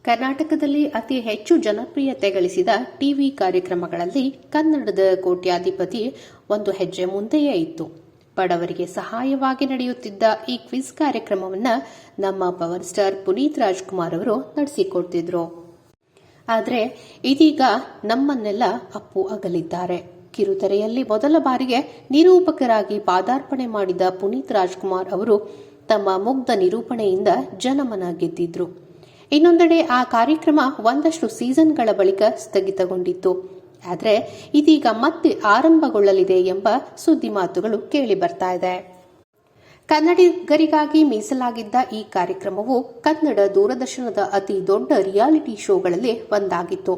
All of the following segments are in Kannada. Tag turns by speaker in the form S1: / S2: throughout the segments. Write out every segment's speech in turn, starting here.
S1: ಕರ್ನಾಟಕದಲ್ಲಿ ಅತಿ ಹೆಚ್ಚು ಜನಪ್ರಿಯತೆ ಗಳಿಸಿದ ಟಿವಿ ಕಾರ್ಯಕ್ರಮಗಳಲ್ಲಿ ಕನ್ನಡದ ಕೋಟ್ಯಾಧಿಪತಿ ಒಂದು ಹೆಜ್ಜೆ ಮುಂದೆಯೇ ಇತ್ತು. ಬಡವರಿಗೆ ಸಹಾಯವಾಗಿ ನಡೆಯುತ್ತಿದ್ದ ಈ ಕ್ವಿಜ್ ಕಾರ್ಯಕ್ರಮವನ್ನು ನಮ್ಮ ಪವರ್ ಸ್ಟಾರ್ ಪುನೀತ್ ರಾಜ್ಕುಮಾರ್ ಅವರು ನಡೆಸಿಕೊಡ್ತಿದ್ರು. ಆದರೆ ಇದೀಗ ನಮ್ಮನ್ನೆಲ್ಲ ಅಪ್ಪು ಅಗಲಿದ್ದಾರೆ. ಕಿರುತೆರೆಯಲ್ಲಿ ಮೊದಲ ಬಾರಿಗೆ ನಿರೂಪಕರಾಗಿ ಪಾದಾರ್ಪಣೆ ಮಾಡಿದ ಪುನೀತ್ ರಾಜ್ಕುಮಾರ್ ಅವರು ತಮ್ಮ ಮುಗ್ಧ ನಿರೂಪಣೆಯಿಂದ ಜನಮನ ಗೆದ್ದಿದ್ರು. ಇನ್ನೊಂದೆಡೆ ಆ ಕಾರ್ಯಕ್ರಮ ಒಂದಷ್ಟು ಸೀಸನ್ಗಳ ಬಳಿಕ ಸ್ಥಗಿತಗೊಂಡಿತ್ತು. ಆದರೆ ಇದೀಗ ಮತ್ತೆ ಆರಂಭಗೊಳ್ಳಲಿದೆ ಎಂಬ ಸುದ್ದಿ ಮಾತುಗಳು ಕೇಳಿ ಬರ್ತಾ ಇದೆ. ಕನ್ನಡಿಗರಿಗಾಗಿ ಮೀಸಲಾಗಿದ್ದ ಈ ಕಾರ್ಯಕ್ರಮವು ಕನ್ನಡ ದೂರದರ್ಶನದ ಅತಿ ದೊಡ್ಡ ರಿಯಾಲಿಟಿ ಶೋಗಳಲ್ಲಿ ಒಂದಾಗಿತ್ತು.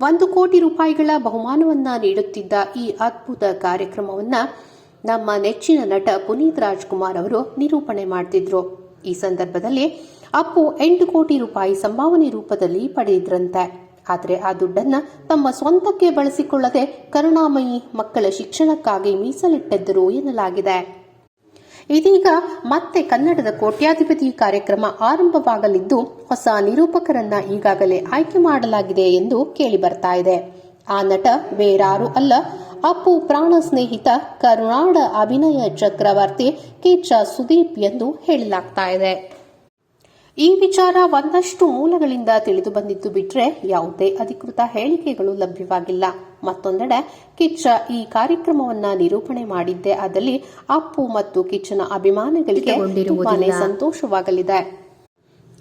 S1: 1 ಕೋಟಿ ರೂಪಾಯಿಗಳ ಬಹುಮಾನವನ್ನ ನೀಡುತ್ತಿದ್ದ ಈ ಅದ್ಭುತ ಕಾರ್ಯಕ್ರಮವನ್ನ ನಮ್ಮ ನೆಚ್ಚಿನ ನಟ ಪುನೀತ್ ರಾಜ್ಕುಮಾರ್ ಅವರು ನಿರೂಪಣೆ ಮಾಡ್ತಿದ್ರು. ಈ ಸಂದರ್ಭದಲ್ಲಿ ಅಪ್ಪು 8 ಕೋಟಿ ರೂಪಾಯಿ ಸಂಭಾವನೆ ರೂಪದಲ್ಲಿ ಪಡೆದಿದ್ರಂತೆ. ಆದರೆ ಆ ದುಡ್ಡನ್ನ ತಮ್ಮ ಸ್ವಂತಕ್ಕೆ ಬಳಸಿಕೊಳ್ಳದೆ ಕರುಣಾಮಯಿ ಮಕ್ಕಳ ಶಿಕ್ಷಣಕ್ಕಾಗಿ ಮೀಸಲಿಟ್ಟಿದ್ದರು ಎನ್ನಲಾಗಿದೆ. ಇದೀಗ ಮತ್ತೆ ಕನ್ನಡದ ಕೋಟ್ಯಾಧಿಪತಿ ಕಾರ್ಯಕ್ರಮ ಆರಂಭವಾಗಲಿದ್ದು ಹೊಸ ನಿರೂಪಕರನ್ನ ಈಗಾಗಲೇ ಆಯ್ಕೆ ಮಾಡಲಾಗಿದೆ ಎಂದು ಕೇಳಿ ಬರ್ತಾ ಇದೆ. ಆ ನಟ ಬೇರಾರೂ ಅಲ್ಲ, ಅಪ್ಪು ಪ್ರಾಣ ಸ್ನೇಹಿತ ಕರುನಾಡ ಅಭಿನಯ ಚಕ್ರವರ್ತಿ ಕಿಚ್ಚ ಸುದೀಪ್ ಎಂದು ಹೇಳಲಾಗ್ತಾ ಇದೆ. ಈ ವಿಚಾರ ಒಂದಷ್ಟು ಮೂಲಗಳಿಂದ ತಿಳಿದು ಬಂದಿದ್ದು ಬಿಟ್ರೆ ಯಾವುದೇ ಅಧಿಕೃತ ಹೇಳಿಕೆಗಳು ಲಭ್ಯವಾಗಿಲ್ಲ. ಮತ್ತೊಂದೆಡೆ ಕಿಚ್ಚ ಈ ಕಾರ್ಯಕ್ರಮವನ್ನ ನಿರೂಪಣೆ ಮಾಡಿದ್ದೇ ಆದಲ್ಲಿ ಅಪ್ಪು ಮತ್ತು ಕಿಚ್ಚನ ಅಭಿಮಾನಿಗಳಿಗೆ ತುಂಬಾನೇ ಸಂತೋಷವಾಗಲಿದೆ.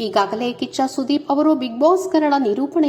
S1: ಈಗಾಗಲೇ ಕಿಚ್ಚ ಸುದೀಪ್ ಅವರು ಬಿಗ್ ಬಾಸ್ ಕನ್ನಡ ನಿರೂಪಣೆ